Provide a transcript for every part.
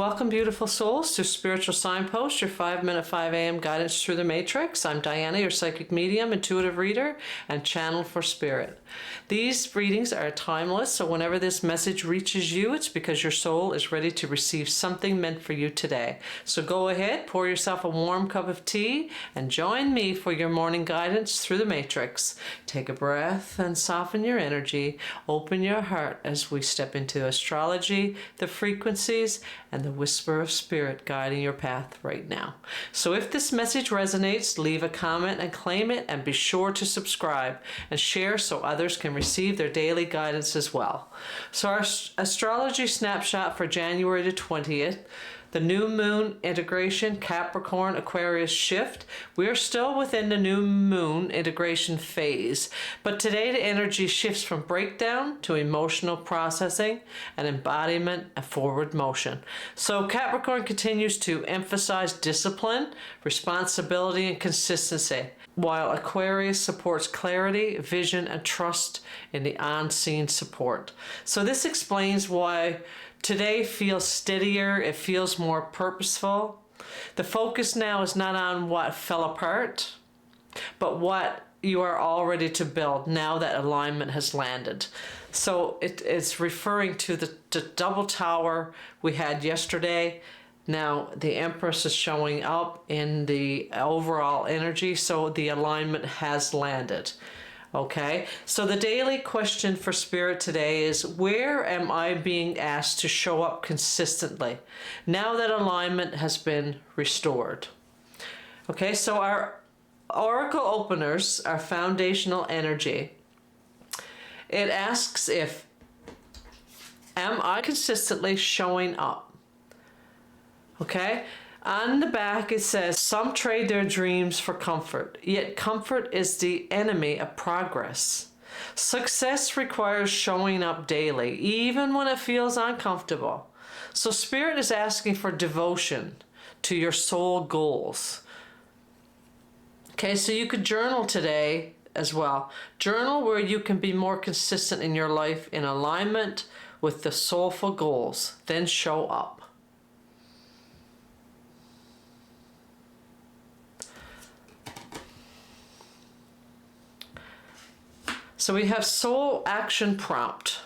Welcome, beautiful souls, to Spiritual Signpost, your 5-minute 5 a.m. guidance through the matrix. I'm Diana, your psychic medium, intuitive reader, and channel for spirit. These readings are timeless, so whenever this message reaches you, it's because your soul is ready to receive something meant for you today. So go ahead, pour yourself a warm cup of tea, and join me for your morning guidance through the matrix. Take a breath and soften your energy. Open your heart as we step into astrology, the frequencies, and the whisper of spirit guiding your path right now. So if this message resonates, leave a comment and claim it, and be sure to subscribe and share so others can receive their daily guidance as well. So our astrology snapshot for January the 20th, the new moon integration, Capricorn, Aquarius shift. We are still within the new moon integration phase, but today the energy shifts from breakdown to emotional processing and embodiment and forward motion. So Capricorn continues to emphasize discipline, responsibility, and consistency, while Aquarius supports clarity, vision, and trust in the unseen support. So this explains why today feels steadier, it feels more purposeful. The focus now is not on what fell apart, but what you are all ready to build now that alignment has landed. So it's referring to the double tower we had yesterday. Now the Empress is showing up in the overall energy, so the alignment has landed. Okay, so the daily question for Spirit today is, where am I being asked to show up consistently now that alignment has been restored? Okay, so our oracle openers, our foundational energy, it asks if, am I consistently showing up? Okay, on the back it says, some trade their dreams for comfort, yet comfort is the enemy of progress. Success requires showing up daily, even when it feels uncomfortable. So Spirit is asking for devotion to your soul goals. Okay, so you could journal today as well. Journal where you can be more consistent in your life in alignment with the soulful goals, then show up. So we have soul action prompt.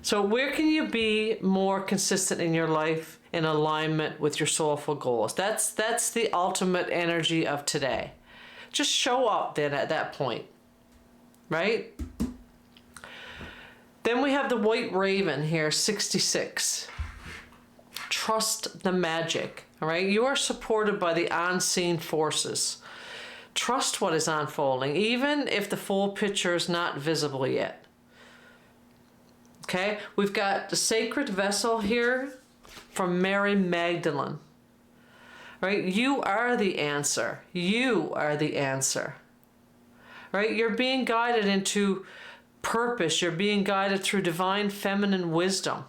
So where can you be more consistent in your life in alignment with your soulful goals? That's the ultimate energy of today. Just show up then at that point, right? Then we have the White Raven here, 66. Trust the magic, all right? You are supported by the unseen forces. Trust what is unfolding, even if the full picture is not visible yet. Okay, we've got the sacred vessel here from Mary Magdalene. Right, you are the answer. You are the answer. Right, you're being guided into purpose. You're being guided through divine feminine wisdom.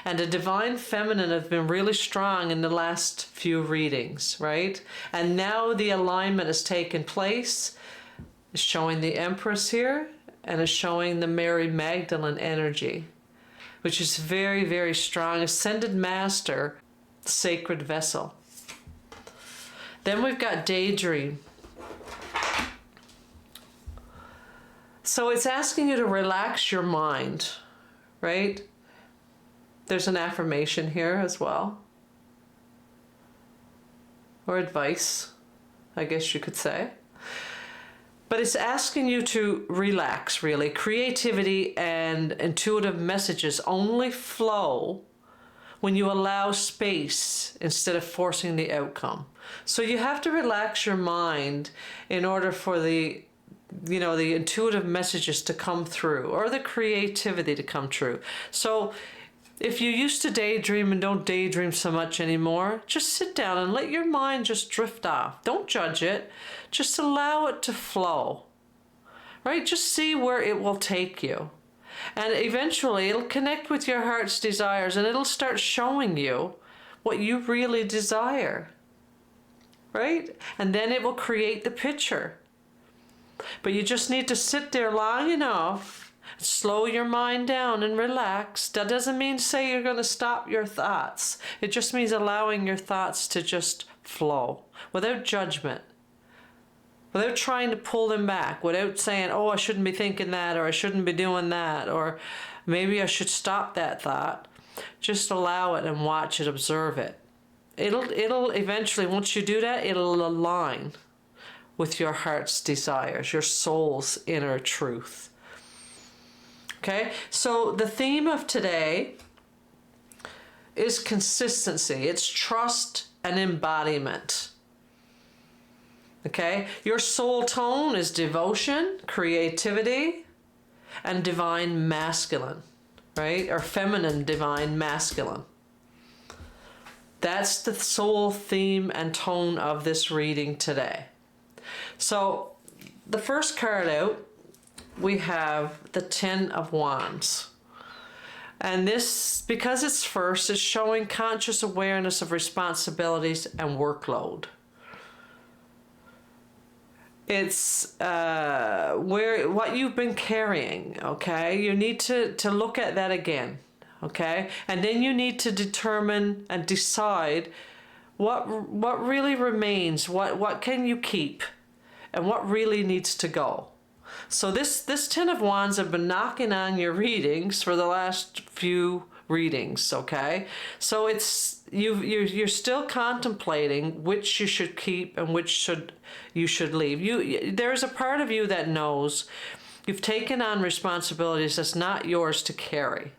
And the divine feminine has been really strong in the last few readings, right? And now the alignment has taken place. It's showing the Empress here, and it's showing the Mary Magdalene energy, which is very, very strong. Ascended Master, sacred vessel. Then we've got Daydream. So it's asking you to relax your mind, right? There's an affirmation here as well, or advice, I guess you could say. But it's asking you to relax, really. Creativity and intuitive messages only flow when you allow space instead of forcing the outcome. So you have to relax your mind in order for the intuitive messages to come through, or the creativity to come true. So if you used to daydream and don't daydream so much anymore, just sit down and let your mind just drift off. Don't judge it. Just allow it to flow, right? Just see where it will take you. And eventually it'll connect with your heart's desires, and it'll start showing you what you really desire, right? And then it will create the picture. But you just need to sit there long enough Slow your mind down and relax. That doesn't mean say you're going to stop your thoughts. It just means allowing your thoughts to just flow without judgment, without trying to pull them back, without saying, oh, I shouldn't be thinking that, or I shouldn't be doing that, or maybe I should stop that thought. Just allow it and watch it, observe it. It'll eventually, once you do that, it'll align with your heart's desires, your soul's inner truth. Okay, so the theme of today is consistency. It's trust and embodiment. Okay, your soul tone is devotion, creativity, and divine masculine, right? Or feminine divine masculine. That's the soul theme and tone of this reading today. So the first card out, we have the Ten of Wands. And this, because it's first, is showing conscious awareness of responsibilities and workload. It's what you've been carrying, okay? You need to look at that again, okay? And then you need to determine and decide what really remains, what can you keep, and what really needs to go. So this Ten of Wands have been knocking on your readings for the last few readings, okay? So it's you're still contemplating which you should keep and which you should leave. There's a part of you that knows you've taken on responsibilities that's not yours to carry,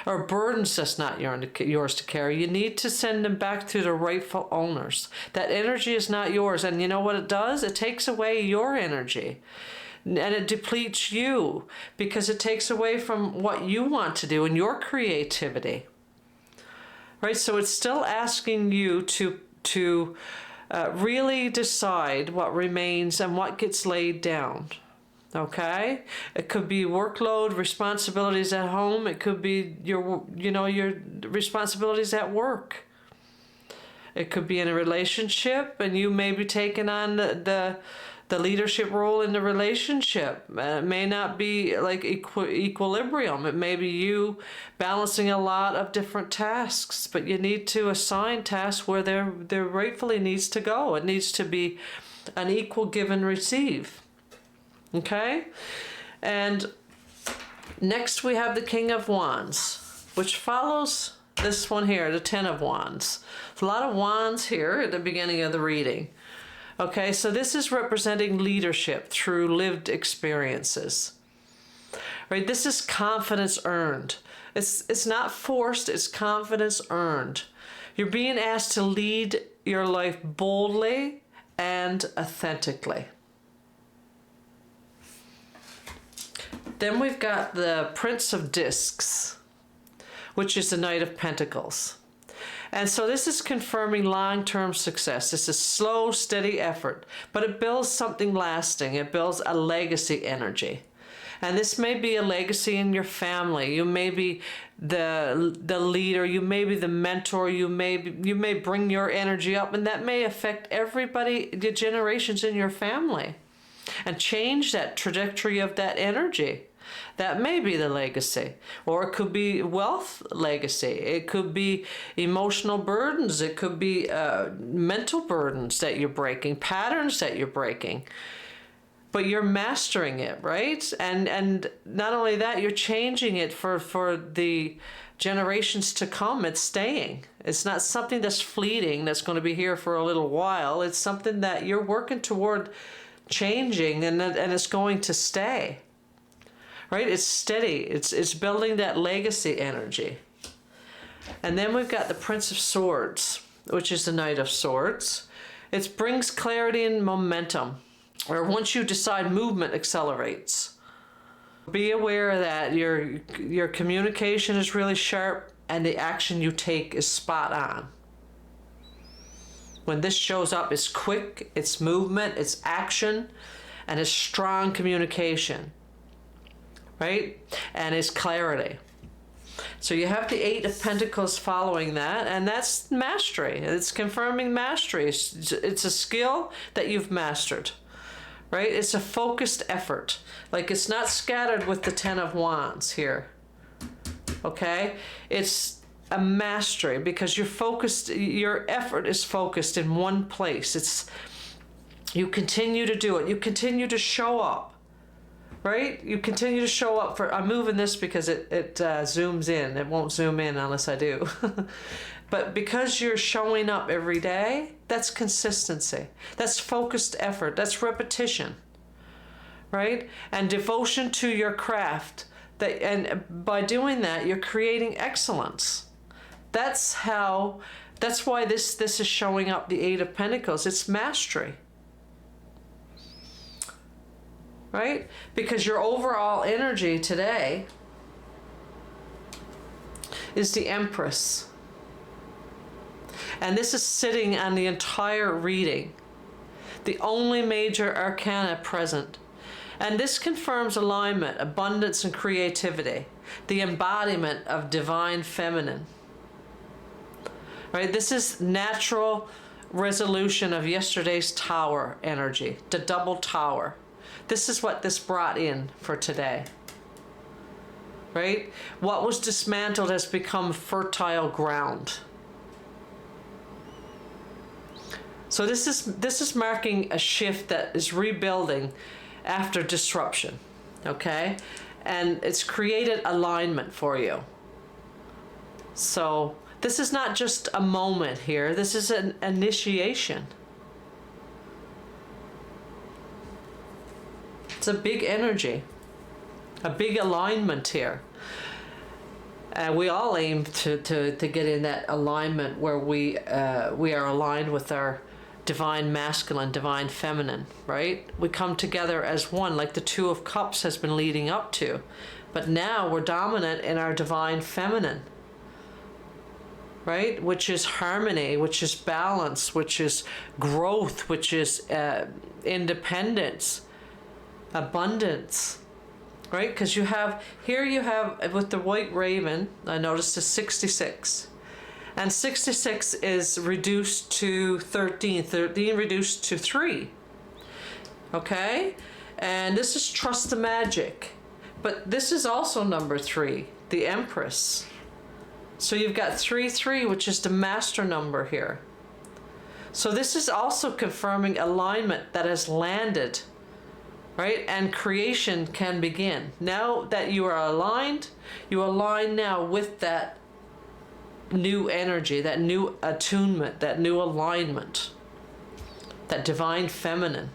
or burdens that's not yours to carry. You need to send them back to the rightful owners. That energy is not yours, and you know what it does? It takes away your energy. And it depletes you because it takes away from what you want to do and your creativity. Right? So it's still asking you to really decide what remains and what gets laid down. Okay? It could be workload, responsibilities at home. It could be your responsibilities at work. It could be in a relationship, and you may be taking on the leadership role in the relationship. It may not be like equilibrium. It may be you balancing a lot of different tasks, but you need to assign tasks where there rightfully needs to go. It needs to be an equal give and receive. Okay? And next we have the King of Wands, which follows this one here, the Ten of Wands. There's a lot of wands here at the beginning of the reading. Okay, so this is representing leadership through lived experiences. Right? This is confidence earned. It's not forced, it's confidence earned. You're being asked to lead your life boldly and authentically. Then we've got the Prince of Discs, which is the Knight of Pentacles. And so this is confirming long-term success. This is slow, steady effort, but it builds something lasting. It builds a legacy energy. And this may be a legacy in your family. You may be the leader, you may be the mentor, you may bring your energy up, and that may affect everybody, the generations in your family, and change that trajectory of that energy. That may be the legacy. Or it could be wealth legacy. It could be emotional burdens. It could be mental burdens that you're breaking, patterns that you're breaking. But you're mastering it, right? And not only that, you're changing it for the generations to come. It's staying. It's not something that's fleeting, that's going to be here for a little while. It's something that you're working toward changing, and it's going to stay. Right? It's steady. It's building that legacy energy. And then we've got the Prince of Swords, which is the Knight of Swords. It brings clarity and momentum. Or once you decide, movement accelerates. Be aware that your communication is really sharp and the action you take is spot on. When this shows up, it's quick, it's movement, it's action, and it's strong communication. Right? And it's clarity. So you have the Eight of Pentacles following that, and that's mastery. It's confirming mastery. It's a skill that you've mastered. right? It's a focused effort. Like, it's not scattered with the 10 of Wands here, okay? It's a mastery because you're focused, your effort is focused in one place. It's, you continue to do it. You continue to show up, right? You continue to show up for, I'm moving this because it zooms in. It won't zoom in unless I do. But because you're showing up every day, that's consistency. That's focused effort. That's repetition, right? And devotion to your craft. And by doing that, you're creating excellence. That's why this is showing up the Eight of Pentacles. It's mastery, right? Because your overall energy today is the Empress. And this is sitting on the entire reading, the only major arcana present. And this confirms alignment, abundance, and creativity, the embodiment of divine feminine. Right? This is natural resolution of yesterday's tower energy, the double tower. This is what this brought in for today. Right? What was dismantled has become fertile ground. So this is marking a shift that is rebuilding after disruption, okay? And it's created alignment for you. So this is not just a moment here. This is an initiation. It's a big energy, a big alignment here. And we all aim to get in that alignment where we are aligned with our divine masculine, divine feminine, right? We come together as one, like the Two of Cups has been leading up to. But now we're dominant in our divine feminine, right? Which is harmony, which is balance, which is growth, which is independence, abundance, right? Because you have with the White Raven, I noticed, a 66. And 66 is reduced to 13. 13 reduced to 3. Okay? And this is trust the magic. But this is also number 3, the Empress. So you've got 3-3, which is the master number here. So this is also confirming alignment that has landed, right? And creation can begin. Now that you are aligned, you align now with that new energy, that new attunement, that new alignment, that divine feminine.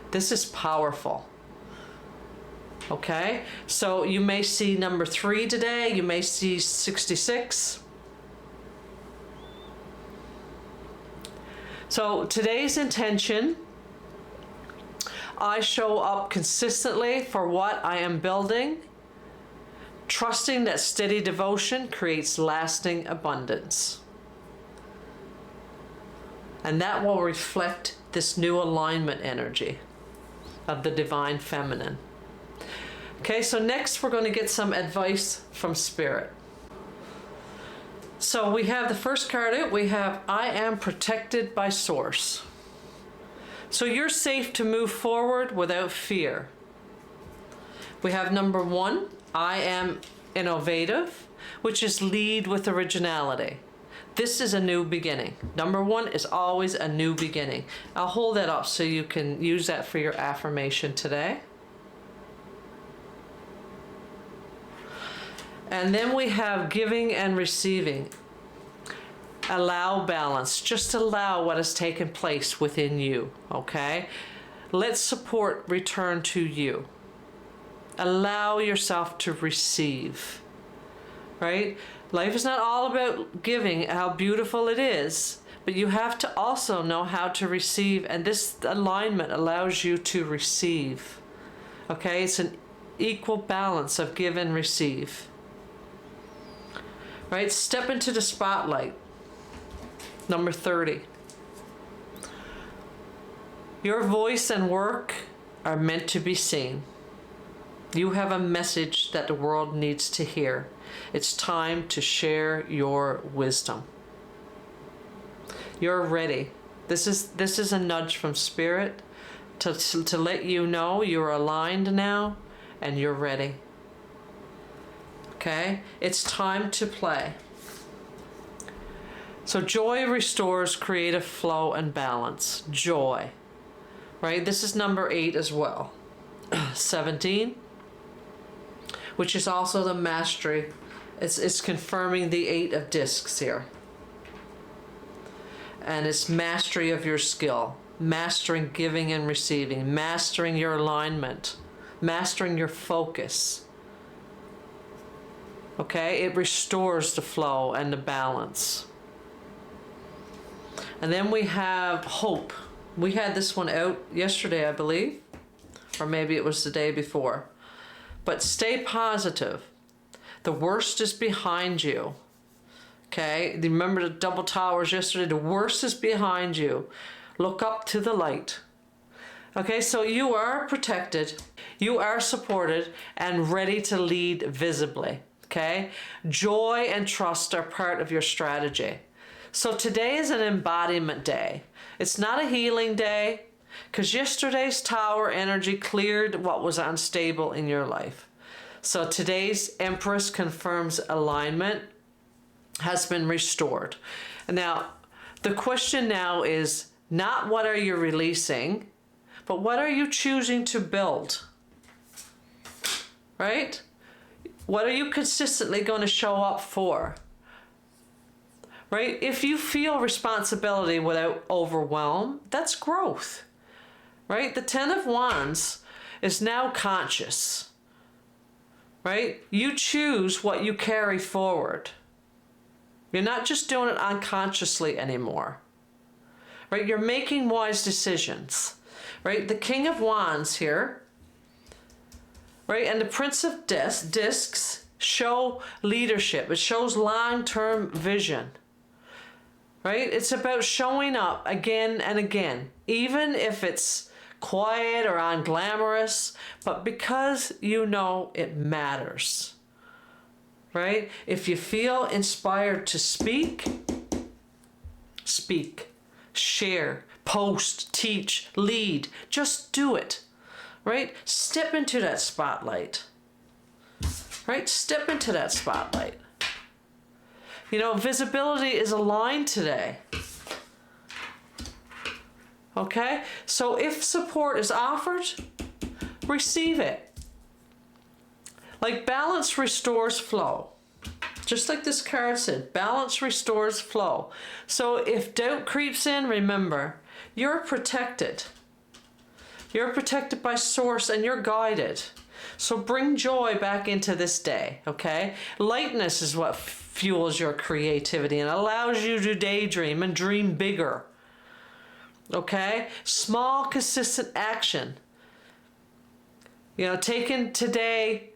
This is powerful. Okay? So you may see number 3 today, you may see 66. So today's intention, I show up consistently for what I am building, trusting that steady devotion creates lasting abundance. And that will reflect this new alignment energy of the divine feminine. Okay, so next we're going to get some advice from Spirit. So we have the first card out, we have I am protected by Source. So you're safe to move forward without fear. We have number 1, I am innovative, which is lead with originality. This is a new beginning. Number 1 is always a new beginning. I'll hold that up so you can use that for your affirmation today. And then we have giving and receiving. Allow balance. Just allow what has taken place within you, okay? Let support return to you. Allow yourself to receive, right? Life is not all about giving, how beautiful it is, but you have to also know how to receive, and this alignment allows you to receive, okay? It's an equal balance of give and receive, right? Step into the spotlight. Number 30. Your voice and work are meant to be seen. You have a message that the world needs to hear. It's time to share your wisdom. You're ready. This is a nudge from Spirit to let you know you're aligned now and you're ready. Okay? It's time to play. So joy restores creative flow and balance. Joy. Right? This is number 8 as well. 17, which is also the mastery. It's confirming the 8 of discs here. And it's mastery of your skill. Mastering giving and receiving. Mastering your alignment. Mastering your focus. Okay? It restores the flow and the balance. And then we have hope. We had this one out yesterday, I believe. Or maybe it was the day before. But stay positive. The worst is behind you. Okay? Remember the double towers yesterday? The worst is behind you. Look up to the light. Okay? So you are protected. You are supported and ready to lead visibly. Okay? Joy and trust are part of your strategy. So today is an embodiment day. It's not a healing day, because yesterday's tower energy cleared what was unstable in your life. So today's Empress confirms alignment has been restored. Now, the question now is not what are you releasing, but what are you choosing to build? Right? What are you consistently going to show up for? Right? If you feel responsibility without overwhelm, that's growth. Right? The 10 of Wands is now conscious. Right? You choose what you carry forward. You're not just doing it unconsciously anymore. Right? You're making wise decisions. Right? The King of Wands here. Right? And the Prince of Discs show leadership. It shows long-term vision. Right? It's about showing up again and again, even if it's quiet or unglamorous, but because you know it matters. Right? If you feel inspired to speak, speak, share, post, teach, lead, just do it. Right? Step into that spotlight. Right? Step into that spotlight. You know, visibility is aligned today. Okay? So if support is offered, receive it. Like balance restores flow. Just like this card said, balance restores flow. So if doubt creeps in, remember, you're protected. You're protected by Source and you're guided. So bring joy back into this day, okay? Lightness is what fuels your creativity and allows you to daydream and dream bigger. Okay? Small, consistent action. You know, taken today,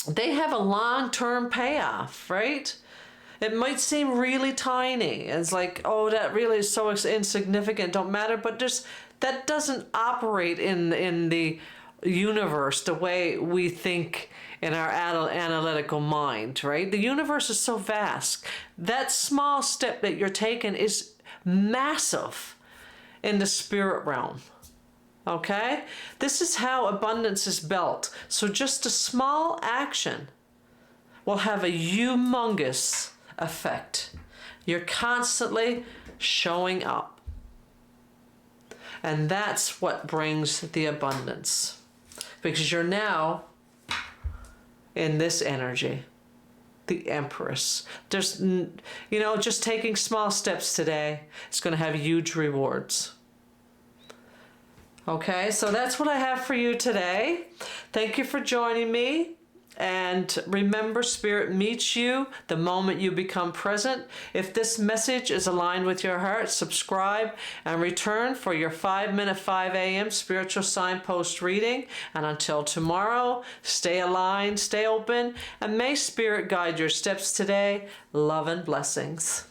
they have a long-term payoff, right? It might seem really tiny. It's like, oh, that really is so insignificant, don't matter. But that doesn't operate in the universe the way we think in our analytical mind, right? The universe is so vast. That small step that you're taking is massive in the spirit realm. Okay? This is how abundance is built. So just a small action will have a humongous effect. You're constantly showing up. And that's what brings the abundance. Because you're now in this energy, the Empress. There's, you know, just taking small steps today is going to have huge rewards. Okay, so that's what I have for you today. Thank you for joining me. And remember, Spirit meets you the moment you become present. If this message is aligned with your heart, subscribe and return for your 5-minute 5 a.m. spiritual signpost reading. And until tomorrow, stay aligned, stay open, and may Spirit guide your steps today. Love and blessings.